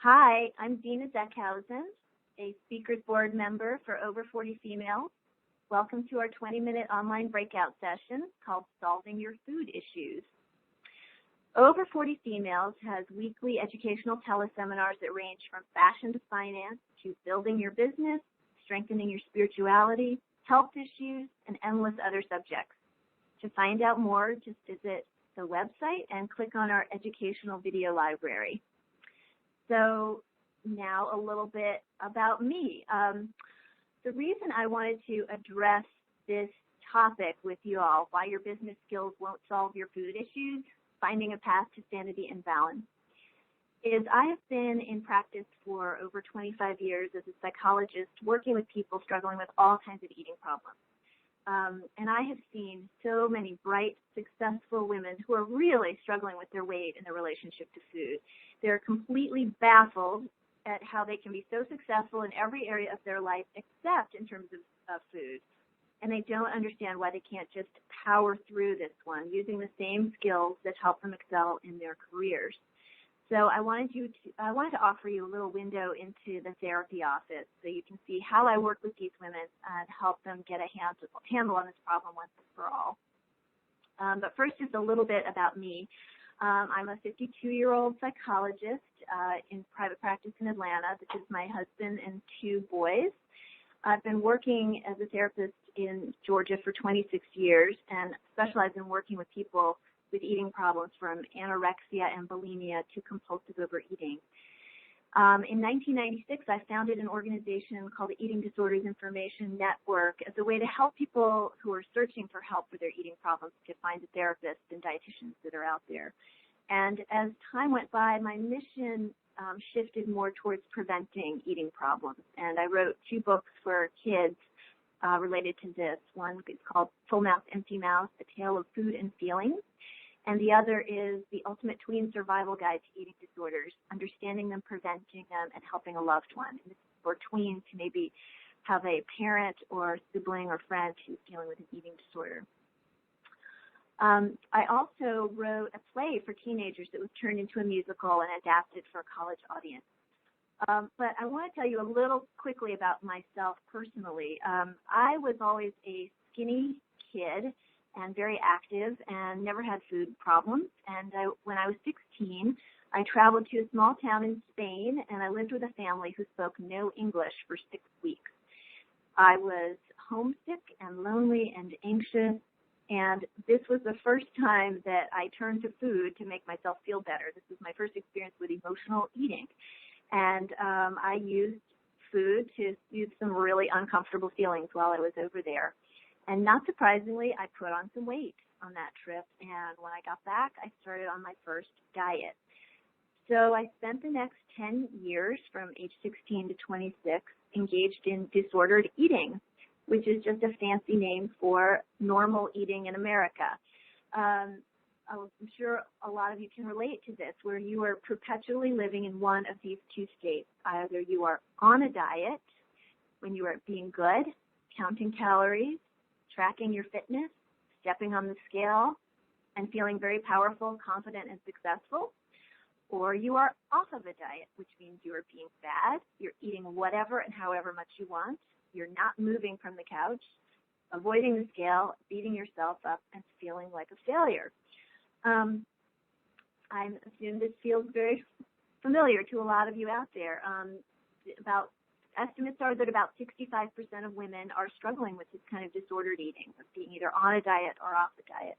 Hi, I'm Dina Zeckhausen, a speakers board member for Over 40 Females. Welcome to our 20-minute online breakout session called Solving Your Food Issues. Over 40 Females has weekly educational teleseminars that range from fashion to finance to building your business, strengthening your spirituality, health issues, and endless other subjects. To find out more, just visit the website and click on our educational video library. So now a little bit about me. The reason I wanted to address this topic with you all, why your business skills won't solve your food issues, finding a path to sanity and balance, is I have been in practice for over 25 years as a psychologist, working with people struggling with all kinds of eating problems. And I have seen so many bright, successful women who are really struggling with their weight and their relationship to food. They're completely baffled at how they can be so successful in every area of their life except in terms of food. And they don't understand why they can't just power through this one using the same skills that help them excel in their careers. So I wanted to offer you a little window into the therapy office so you can see how I work with these women and help them get a handle on this problem once and for all. But first, just a little bit about me. I'm a 52-year-old psychologist in private practice in Atlanta. This is my husband and 2 boys. I've been working as a therapist in Georgia for 26 years and specialize in working with people with eating problems from anorexia and bulimia to compulsive overeating. In 1996, I founded an organization called the Eating Disorders Information Network as a way to help people who are searching for help for their eating problems to find the therapists and dietitians that are out there. And as time went by, my mission shifted more towards preventing eating problems. And I wrote 2 books for kids related to this. One is called Full Mouth, Empty Mouth, A Tale of Food and Feelings. And the other is The Ultimate Tween Survival Guide to Eating Disorders, Understanding Them, Preventing Them, and Helping a Loved One. And this is for tweens who maybe have a parent or sibling or friend who's dealing with an eating disorder. I also wrote a play for teenagers that was turned into a musical and adapted for a college audience. But I want to tell you a little quickly about myself personally. I was always a skinny kid and very active and never had food problems. And when I was 16, I traveled to a small town in Spain, and I lived with a family who spoke no English for 6 weeks. I was homesick and lonely and anxious, and this was the first time that I turned to food to make myself feel better. This was my first experience with emotional eating. And I used food to soothe some really uncomfortable feelings while I was over there. And not surprisingly, I put on some weight on that trip. And when I got back, I started on my first diet. So I spent the next 10 years from age 16 to 26 engaged in disordered eating, which is just a fancy name for normal eating in America. I'm sure a lot of you can relate to this, where you are perpetually living in one of these 2 states. Either you are on a diet, when you are being good, counting calories, tracking your fitness, stepping on the scale, and feeling very powerful, confident, and successful, or you are off of a diet, which means you are being fad, you're eating whatever and however much you want, you're not moving from the couch, avoiding the scale, beating yourself up, and feeling like a failure. I assume this feels very familiar to a lot of you out there. Estimates are that about 65% of women are struggling with this kind of disordered eating, of being either on a diet or off a diet.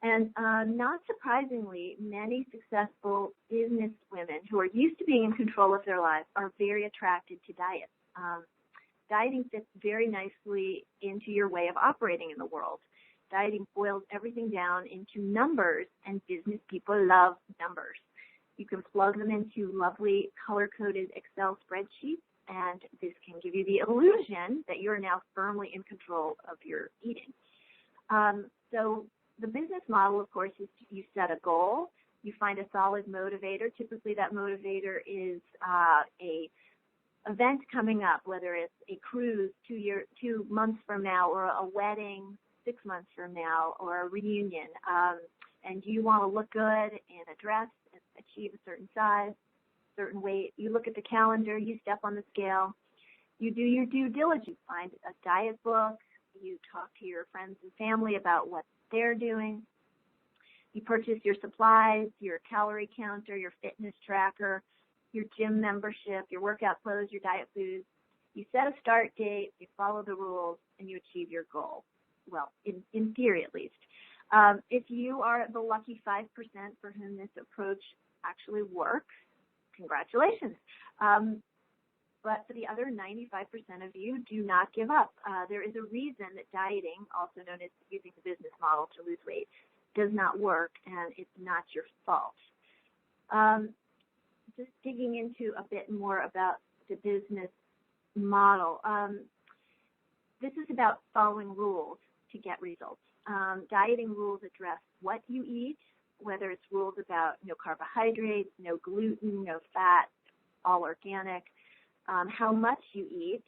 And not surprisingly, many successful business women who are used to being in control of their lives are very attracted to diets. Dieting fits very nicely into your way of operating in the world. Dieting boils everything down into numbers, and business people love numbers. You can plug them into lovely color-coded Excel spreadsheets, and this can give you the illusion that you're now firmly in control of your eating. So the business model, of course, is you set a goal, you find a solid motivator. Typically that motivator is a event coming up, whether it's a cruise 2 months from now, or a wedding 6 months from now, or a reunion. And you want to look good in a dress, achieve a certain size. certain weight. You look at the calendar, you step on the scale, you do your due diligence, find a diet book, you talk to your friends and family about what they're doing. You purchase your supplies, your calorie counter, your fitness tracker, your gym membership, your workout clothes, your diet foods. You set a start date, you follow the rules, and you achieve your goal. Well, in theory at least. If you are the lucky 5% for whom this approach actually works, congratulations. But for the other 95% of you, do not give up. There is a reason that dieting, also known as using the business model to lose weight, does not work, and it's not your fault. Just digging into a bit more about the business model. This is about following rules to get results. Dieting rules address what you eat, whether it's rules about no carbohydrates, no gluten, no fat, all organic, how much you eat,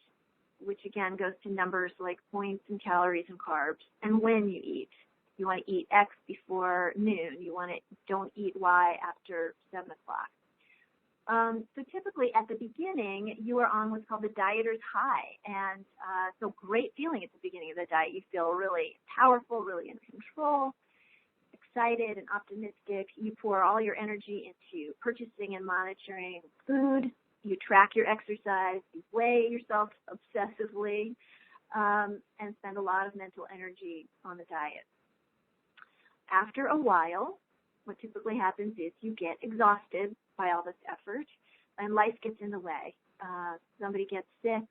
which again goes to numbers like points and calories and carbs, and when you eat. You want to eat X before noon. You want to don't eat Y after 7 o'clock. So typically at the beginning, you are on what's called the dieter's high, and so great feeling at the beginning of the diet. You feel really powerful, really in control, excited and optimistic. You pour all your energy into purchasing and monitoring food. You track your exercise. You weigh yourself obsessively, and spend a lot of mental energy on the diet. After a while, what typically happens is you get exhausted by all this effort, and life gets in the way. Somebody gets sick,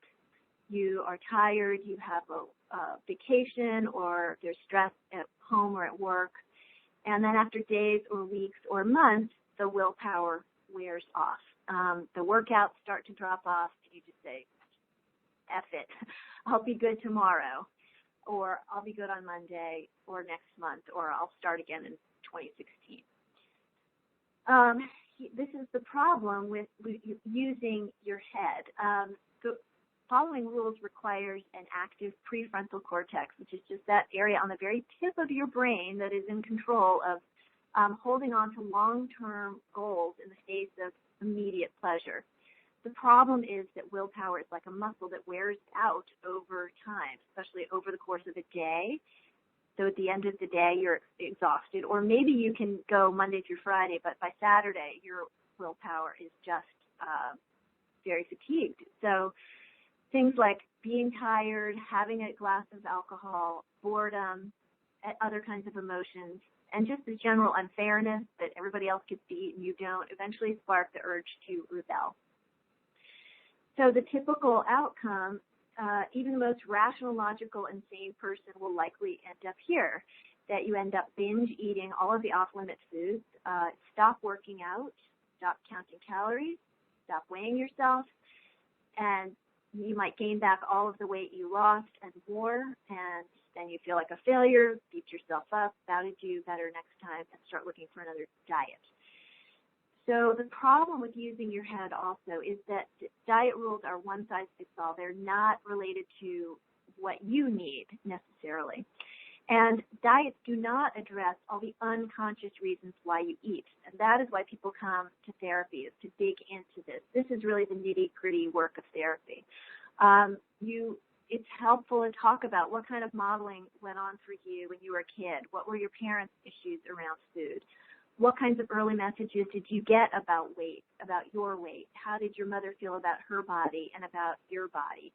you are tired, you have a vacation, or there's stress at home or at work, and then after days or weeks or months, the willpower wears off. The workouts start to drop off, and you just say, F it, I'll be good tomorrow, or I'll be good on Monday, or next month, or I'll start again in 2016. This is the problem with using your head. So following rules requires an active prefrontal cortex, which is just that area on the very tip of your brain that is in control of holding on to long-term goals in the face of immediate pleasure. The problem is that willpower is like a muscle that wears out over time, especially over the course of a day. So at the end of the day, you're exhausted. Or maybe you can go Monday through Friday, but by Saturday, your willpower is just very fatigued. So things like being tired, having a glass of alcohol, boredom, other kinds of emotions, and just the general unfairness that everybody else gets to eat and you don't, eventually spark the urge to rebel. So the typical outcome, even the most rational, logical, and sane person will likely end up here, that you end up binge eating all of the off-limit foods, stop working out, stop counting calories, stop weighing yourself, and you might gain back all of the weight you lost and more, and then you feel like a failure, beat yourself up, how to do better next time, and start looking for another diet. So the problem with using your head also is that diet rules are one-size-fits-all. They're not related to what you need necessarily. And diets do not address all the unconscious reasons why you eat. And that is why people come to therapy, is to dig into this. This is really the nitty-gritty work of therapy. It's helpful to talk about what kind of modeling went on for you when you were a kid. What were your parents' issues around food? What kinds of early messages did you get about weight, about your weight? How did your mother feel about her body and about your body?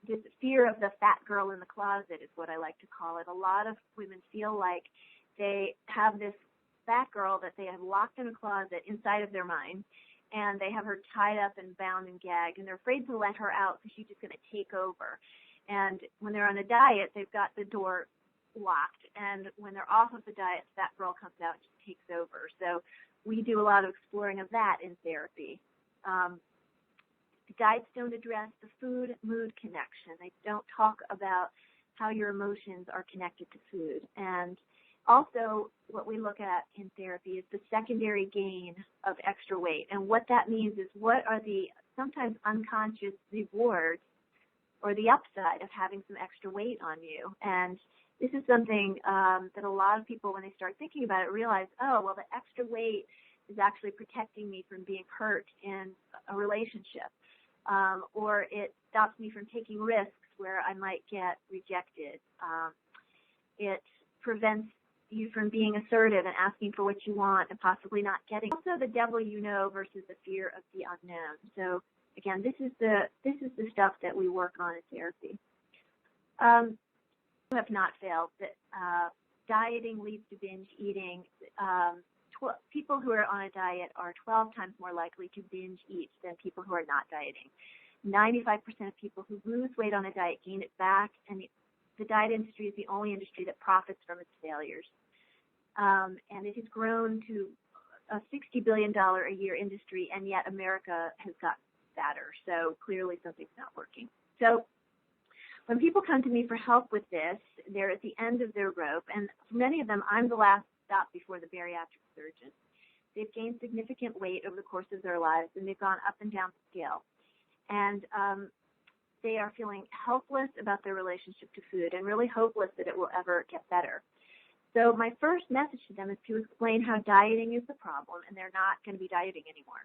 This fear of the fat girl in the closet is what I like to call it. A lot of women feel like they have this fat girl that they have locked in a closet inside of their mind, and they have her tied up and bound and gagged, and they're afraid to let her out because she's just going to take over. And when they're on a diet, they've got the door locked, and when they're off of the diet, that girl comes out and just takes over. So we do a lot of exploring of that in therapy. Diets don't address the food-mood connection. They don't talk about how your emotions are connected to food. And also what we look at in therapy is the secondary gain of extra weight. And what that means is what are the sometimes unconscious rewards or the upside of having some extra weight on you. And this is something that a lot of people, when they start thinking about it, realize, oh, well, the extra weight is actually protecting me from being hurt in a relationship, or it stops me from taking risks where I might get rejected. It prevents you from being assertive and asking for what you want and possibly not getting. Also, the devil you know versus the fear of the unknown. So again, this is the stuff that we work on in therapy. You have not failed. That dieting leads to binge eating. People who are on a diet are 12 times more likely to binge eat than people who are not dieting. 95% of people who lose weight on a diet gain it back, and the diet industry is the only industry that profits from its failures. And it has grown to a $60 billion a year industry, and yet America has gotten fatter. So clearly something's not working. So when people come to me for help with this, they're at the end of their rope, and for many of them, I'm the last stop before the bariatric surgeon. They've gained significant weight over the course of their lives, and they've gone up and down the scale. And they are feeling helpless about their relationship to food and really hopeless that it will ever get better. So my first message to them is to explain how dieting is the problem and they're not going to be dieting anymore.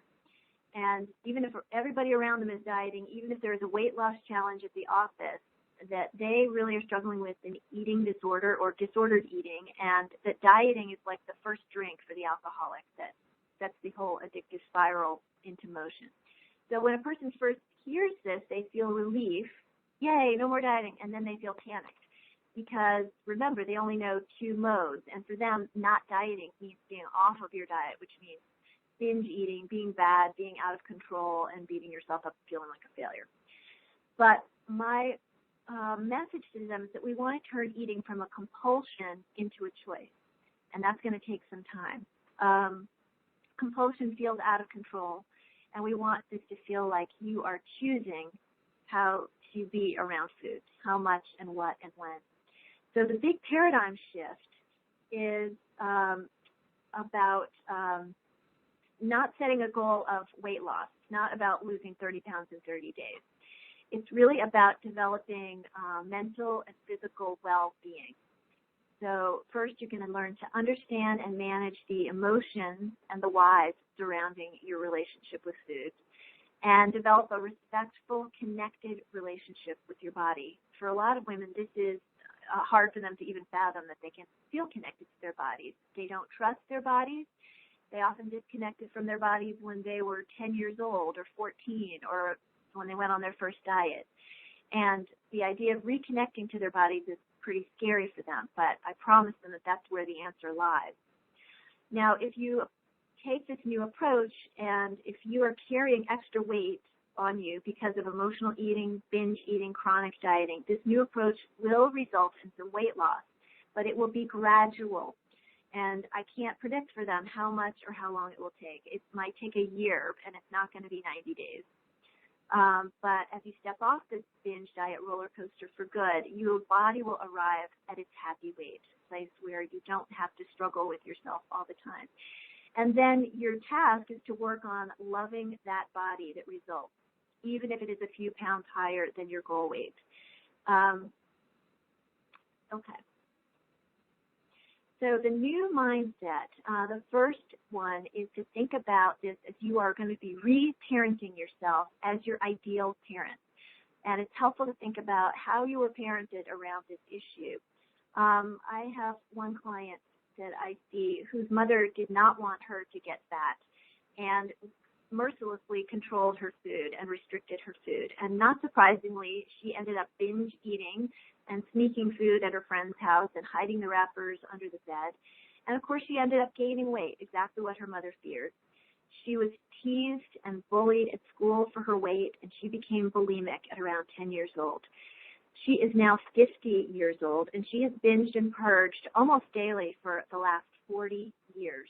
And even if everybody around them is dieting, even if there is a weight loss challenge at the office that they really are struggling with an eating disorder or disordered eating, and that dieting is like the first drink for the alcoholic that sets the whole addictive spiral into motion. So when a person first hears this, they feel relief, yay, no more dieting, and then they feel panicked. Because remember, they only know 2 modes, and for them, not dieting means being off of your diet, which means binge eating, being bad, being out of control, and beating yourself up, feeling like a failure. But my message to them is that we want to turn eating from a compulsion into a choice, and that's going to take some time. Compulsion feels out of control, and we want this to feel like you are choosing how to be around food, how much and what and when. So the big paradigm shift is about not setting a goal of weight loss. It's not about losing 30 pounds in 30 days. It's really about developing mental and physical well-being. So first, you're going to learn to understand and manage the emotions and the whys surrounding your relationship with food, and develop a respectful, connected relationship with your body. For a lot of women, this is hard for them to even fathom that they can feel connected to their bodies. They don't trust their bodies. They often disconnected from their bodies when they were 10 years old or 14 or when they went on their first diet. And the idea of reconnecting to their bodies is pretty scary for them, but I promise them that that's where the answer lies. Now, if you take this new approach, and if you are carrying extra weight on you because of emotional eating, binge eating, chronic dieting, this new approach will result in some weight loss, but it will be gradual. And I can't predict for them how much or how long it will take. It might take a year, and it's not going to be 90 days. But as you step off this binge diet roller coaster for good, your body will arrive at its happy weight, a place where you don't have to struggle with yourself all the time. And then your task is to work on loving that body that results, even if it is a few pounds higher than your goal weight. Okay. So the new mindset, the first one is to think about this as you are going to be re-parenting yourself as your ideal parent. And it's helpful to think about how you were parented around this issue. I have one client that I see whose mother did not want her to get fat and mercilessly controlled her food and restricted her food. And not surprisingly, she ended up binge eating and sneaking food at her friend's house and hiding the wrappers under the bed. And of course, she ended up gaining weight, exactly what her mother feared. She was teased and bullied at school for her weight, and she became bulimic at around 10 years old. She is now 50 years old, and she has binged and purged almost daily for the last 40 years.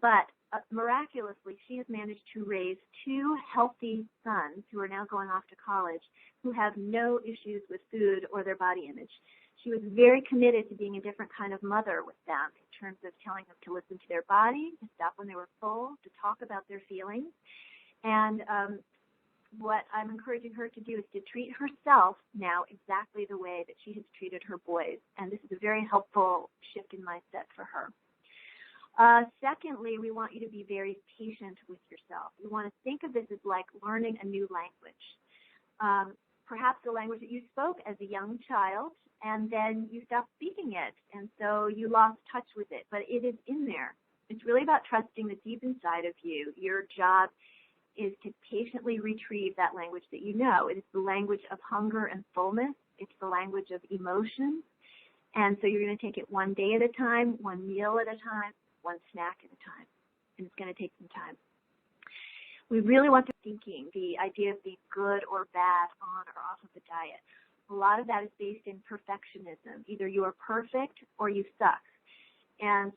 But miraculously, she has managed to raise 2 healthy sons who are now going off to college who have no issues with food or their body image. She was very committed to being a different kind of mother with them in terms of telling them to listen to their body, to stop when they were full, to talk about their feelings. And what I'm encouraging her to do is to treat herself now exactly the way that she has treated her boys. And this is a very helpful shift in mindset for her. Secondly, we want you to be very patient with yourself. You want to think of this as like learning a new language. Perhaps the language that you spoke as a young child, and then you stopped speaking it, and so you lost touch with it, but it is in there. It's really about trusting that deep inside of you, your job is to patiently retrieve that language that you know. It is the language of hunger and fullness. It's the language of emotion. And so you're going to take it one day at a time, one meal at a time, one snack at a time. And it's going to take some time. We really want the thinking, the idea of being good or bad on or off of a diet. A lot of that is based in perfectionism. Either you are perfect or you suck. And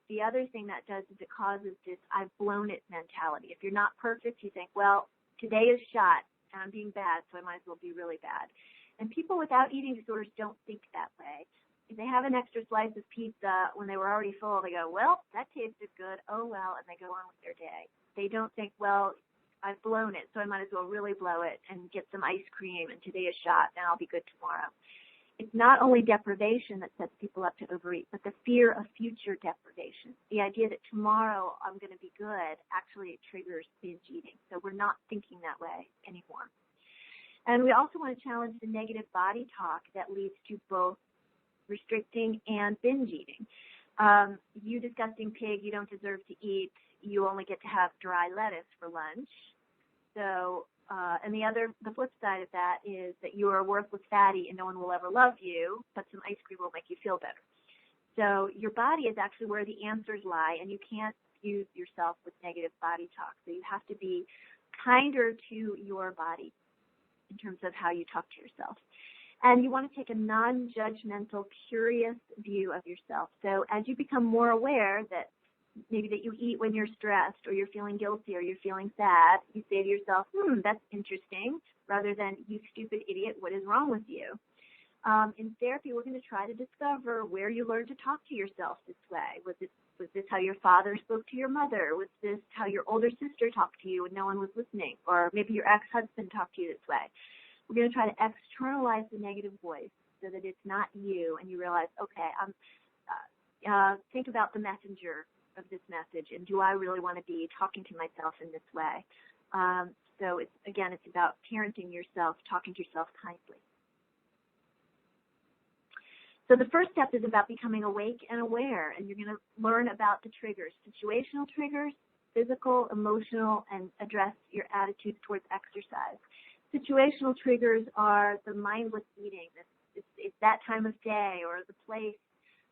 the other thing that does is it causes this I've blown it mentality. If you're not perfect, you think, well, today is shot and I'm being bad, so I might as well be really bad. And people without eating disorders don't think that way. If they have an extra slice of pizza when they were already full, they go, well, that tasted good, oh well, and they go on with their day. They don't think, well, I've blown it, so I might as well really blow it and get some ice cream, and today is shot, and I'll be good tomorrow. It's not only deprivation that sets people up to overeat, but the fear of future deprivation. The idea that tomorrow I'm going to be good actually triggers binge eating. So we're not thinking that way anymore. And we also want to challenge the negative body talk that leads to both restricting and binge eating. You disgusting pig, you don't deserve to eat. You only get to have dry lettuce for lunch. So, and the flip side of that is that you are a worthless fatty and no one will ever love you, but some ice cream will make you feel better. So your body is actually where the answers lie, and you can't fuse yourself with negative body talk. So you have to be kinder to your body in terms of how you talk to yourself. And you want to take a non-judgmental, curious view of yourself. So as you become more aware that maybe that you eat when you're stressed or you're feeling guilty or you're feeling sad, you say to yourself, that's interesting, rather than, you stupid idiot, what is wrong with you? In therapy, we're going to try to discover where you learned to talk to yourself this way. Was this how your father spoke to your mother? Was this how your older sister talked to you when no one was listening? Or maybe your ex-husband talked to you this way. We're going to try to externalize the negative voice so that it's not you, and you realize, okay, think about the messenger of this message, and do I really want to be talking to myself in this way? So it's about parenting yourself, talking to yourself kindly. So the first step is about becoming awake and aware, and you're going to learn about the triggers, situational triggers, physical, emotional, and address your attitudes towards exercise. Situational triggers are the mindless eating. It's that time of day or the place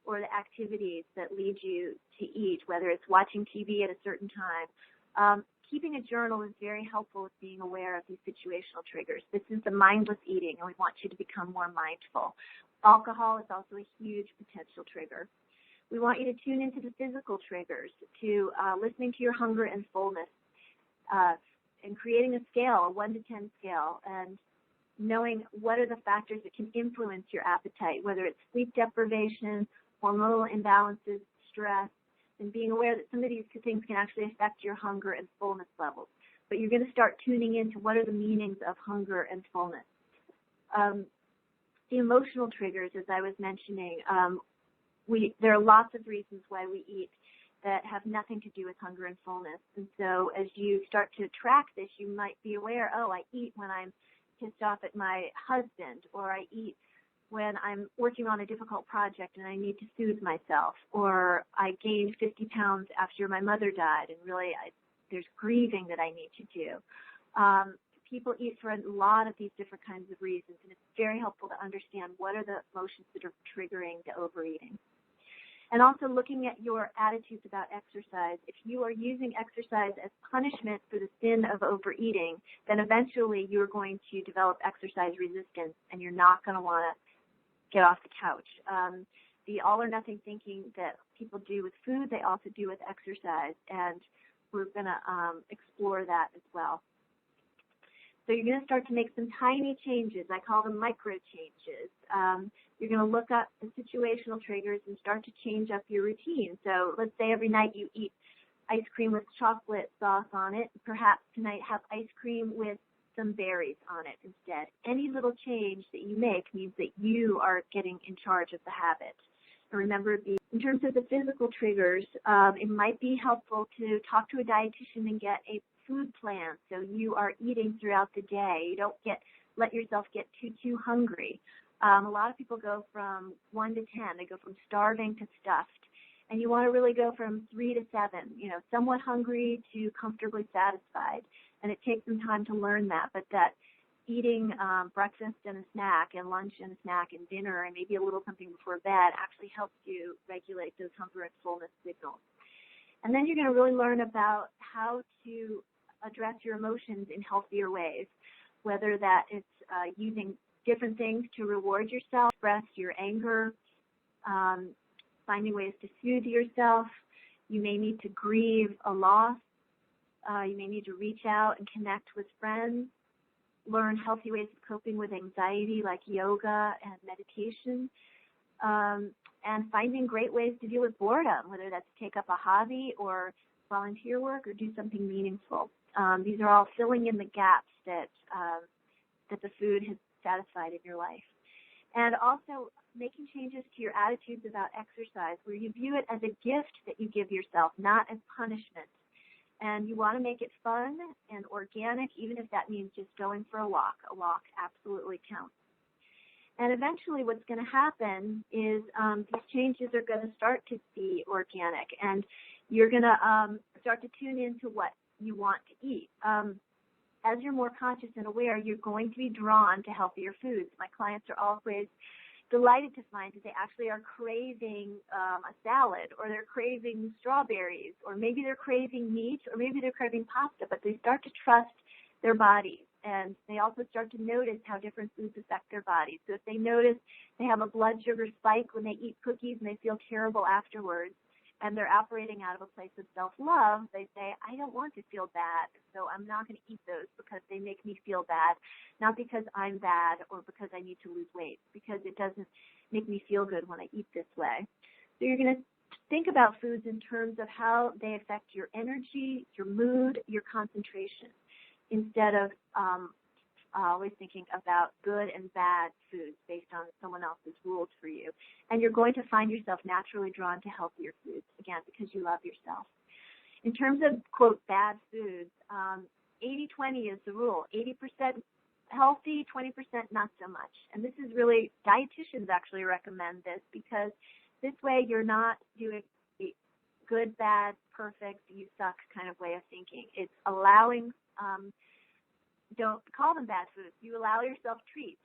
or the activities that lead you to eat, whether it's watching TV at a certain time. Keeping a journal is very helpful with being aware of these situational triggers. This is the mindless eating, and we want you to become more mindful. Alcohol is also a huge potential trigger. We want you to tune into the physical triggers, to listening to your hunger and fullness, and creating a scale, a 1 to 10 scale, and knowing what are the factors that can influence your appetite, whether it's sleep deprivation, hormonal imbalances, stress, and being aware that some of these things can actually affect your hunger and fullness levels. But you're going to start tuning into what are the meanings of hunger and fullness. The emotional triggers, as I was mentioning, there are lots of reasons why we eat that have nothing to do with hunger and fullness. And so as you start to track this, you might be aware, I eat when I'm pissed off at my husband, or I eat when I'm working on a difficult project and I need to soothe myself, or I gained 50 pounds after my mother died and really there's grieving that I need to do. People eat for a lot of these different kinds of reasons, and it's very helpful to understand what are the emotions that are triggering the overeating. And also looking at your attitudes about exercise. If you are using exercise as punishment for the sin of overeating, then eventually you're going to develop exercise resistance, and you're not going to want to get off the couch. The all or nothing thinking that people do with food, they also do with exercise, and we're going to explore that as well. So you're going to start to make some tiny changes. I call them micro changes. You're going to look up the situational triggers and start to change up your routine. So let's say every night you eat ice cream with chocolate sauce on it. Perhaps tonight have ice cream with some berries on it instead. Any little change that you make means that you are getting in charge of the habit. And remember, In terms of the physical triggers, it might be helpful to talk to a dietitian and get a food plan so you are eating throughout the day. You don't let yourself get too hungry. A lot of people go from 1 to 10. They go from starving to stuffed. And you want to really go from 3 to 7, somewhat hungry to comfortably satisfied. And it takes some time to learn that, but that eating breakfast and a snack and lunch and a snack and dinner and maybe a little something before bed actually helps you regulate those hunger and fullness signals. And then you're going to really learn about how to address your emotions in healthier ways, whether that it's using different things to reward yourself, express your anger, finding ways to soothe yourself. You may need to grieve a loss. You may need to reach out and connect with friends, learn healthy ways of coping with anxiety like yoga and meditation, and finding great ways to deal with boredom, whether that's take up a hobby or volunteer work or do something meaningful. These are all filling in the gaps that the food has satisfied in your life. And also making changes to your attitudes about exercise, where you view it as a gift that you give yourself, not as punishment. And you want to make it fun and organic, even if that means just going for a walk. A walk absolutely counts. And eventually what's going to happen is these changes are going to start to be organic, and you're going to start to tune into what you want to eat. As you're more conscious and aware, you're going to be drawn to healthier foods. My clients are always delighted to find that they actually are craving a salad, or they're craving strawberries, or maybe they're craving meat, or maybe they're craving pasta, but they start to trust their bodies, and they also start to notice how different foods affect their bodies. So if they notice they have a blood sugar spike when they eat cookies and they feel terrible afterwards, and they're operating out of a place of self-love, they say, I don't want to feel bad, so I'm not going to eat those because they make me feel bad, not because I'm bad or because I need to lose weight, because it doesn't make me feel good when I eat this way. So you're going to think about foods in terms of how they affect your energy, your mood, your concentration, instead of always thinking about good and bad foods based on someone else's rules for you. And you're going to find yourself naturally drawn to healthier foods, again, because you love yourself. In terms of, quote, bad foods, 80-20 is the rule. 80% healthy, 20% not so much. And this is really, dietitians actually recommend this, because this way you're not doing the good, bad, perfect, you suck kind of way of thinking. It's allowing don't call them bad foods. You allow yourself treats,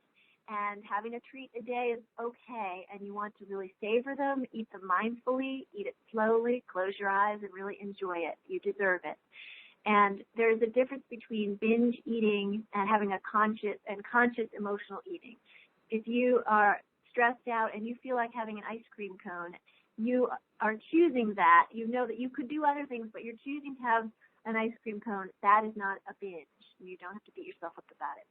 and having a treat a day is okay, and you want to really savor them, eat them mindfully, eat it slowly, close your eyes, and really enjoy it. You deserve it. And there's a difference between binge eating and having a conscious emotional eating. If you are stressed out and you feel like having an ice cream cone, you are choosing that. You know that you could do other things, but you're choosing to have an ice cream cone. That is not a binge. You don't have to beat yourself up about it.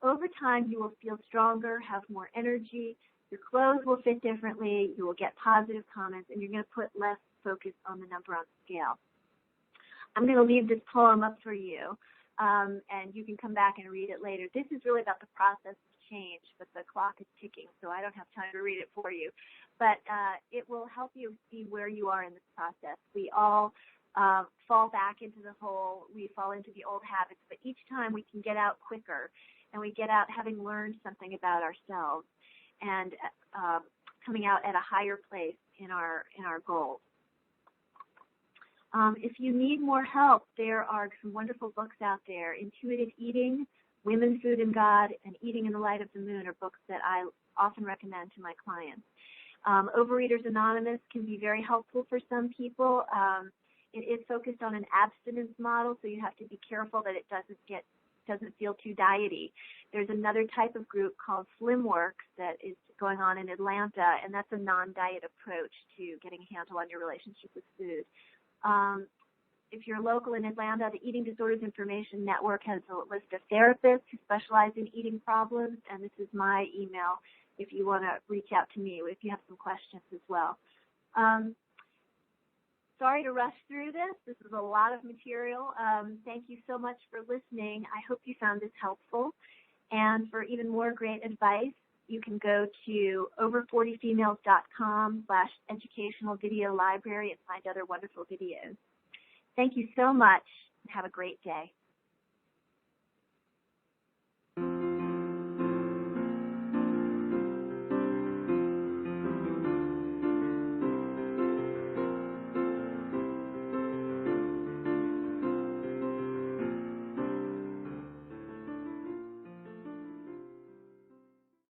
Over time, you will feel stronger, have more energy, your clothes will fit differently, you will get positive comments, and you're going to put less focus on the number on the scale. I'm going to leave this poem up for you, and you can come back and read it later. This is really about the process of change, but the clock is ticking, so I don't have time to read it for you. But it will help you see where you are in this process. We all fall back into the hole, we fall into the old habits, but each time we can get out quicker, and we get out having learned something about ourselves, and coming out at a higher place in our goals. If you need more help, there are some wonderful books out there. Intuitive Eating, Women, Food, and God, and Eating in the Light of the Moon are books that I often recommend to my clients. Overeaters Anonymous can be very helpful for some people. It is focused on an abstinence model, so you have to be careful that it doesn't feel too diety. There's another type of group called SlimWorks that is going on in Atlanta, and that's a non-diet approach to getting a handle on your relationship with food. If you're local in Atlanta, the Eating Disorders Information Network has a list of therapists who specialize in eating problems, and this is my email if you want to reach out to me if you have some questions as well. Sorry to rush through this. This is a lot of material. Thank you so much for listening. I hope you found this helpful. And for even more great advice, you can go to over40females.com/educational video library and find other wonderful videos. Thank you so much, and have a great day.